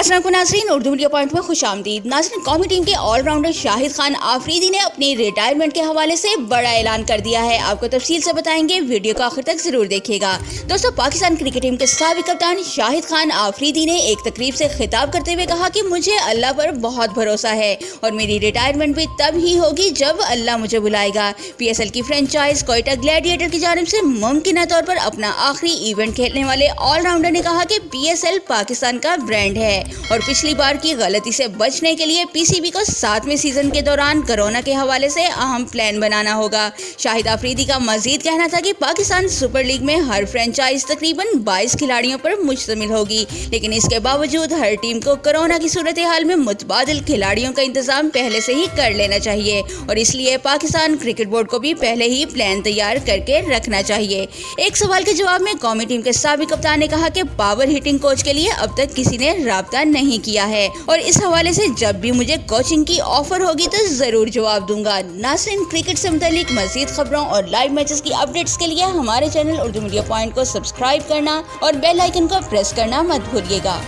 अस्सलाम वालेकुम नाज़रीन, उर्दू मीडिया पॉइंट में खुशामदीद। नाज़रीन, कौमी टीम के ऑलराउंडर शाहिद खान आफरीदी ने अपनी रिटायरमेंट के हवाले से बड़ा ऐलान कर दिया है। आपको तफसील से बताएंगे, वीडियो को आखिर तक जरूर देखिएगा। दोस्तों, पाकिस्तान क्रिकेट टीम के साबिक कप्तान शाहिद खान आफरीदी ने एक तकरीब से खिताब करते हुए कहा कि मुझे अल्लाह पर बहुत भरोसा है और मेरी रिटायरमेंट भी तब ही होगी जब अल्लाह मुझे बुलाएगा। PSL की फ्रेंचाइज कोयटा ग्लैडिएटर की जानिब से मुमकिन तौर पर अपना आखिरी इवेंट खेलने वाले ऑलराउंडर ने कहा कि PSL पाकिस्तान का ब्रांड है और पिछली बार की गलती से बचने के लिए PCB को 7वें सीजन के दौरान कोरोना के हवाले से अहम प्लान बनाना होगा। शाहिद आफरीदी का मजीद कहना था कि पाकिस्तान सुपर लीग में हर फ्रेंचाइज तकरीबन 22 खिलाड़ियों पर मुश्तमिल होगी, लेकिन इसके बावजूद हर टीम को कोरोना की सूरत हाल में मुतबादिल खिलाड़ियों का इंतजाम पहले से ही कर लेना चाहिए और इसलिए पाकिस्तान क्रिकेट बोर्ड को भी पहले ही प्लान तैयार करके रखना चाहिए। एक सवाल के जवाब में कौमी टीम के साबिक कप्तान ने कहा कि पावर हिटिंग कोच के लिए अब तक किसी ने राब्ता नहीं किया है और इस हवाले से जब भी मुझे कोचिंग की ऑफर होगी तो जरूर जवाब दूंगा। नाज़रीन, क्रिकेट से मुतालिक मज़ीद खबरों और लाइव मैचेस की अपडेट्स के लिए हमारे चैनल उर्दू मीडिया पॉइंट को सब्सक्राइब करना और बेल आइकन को प्रेस करना मत भूलिएगा।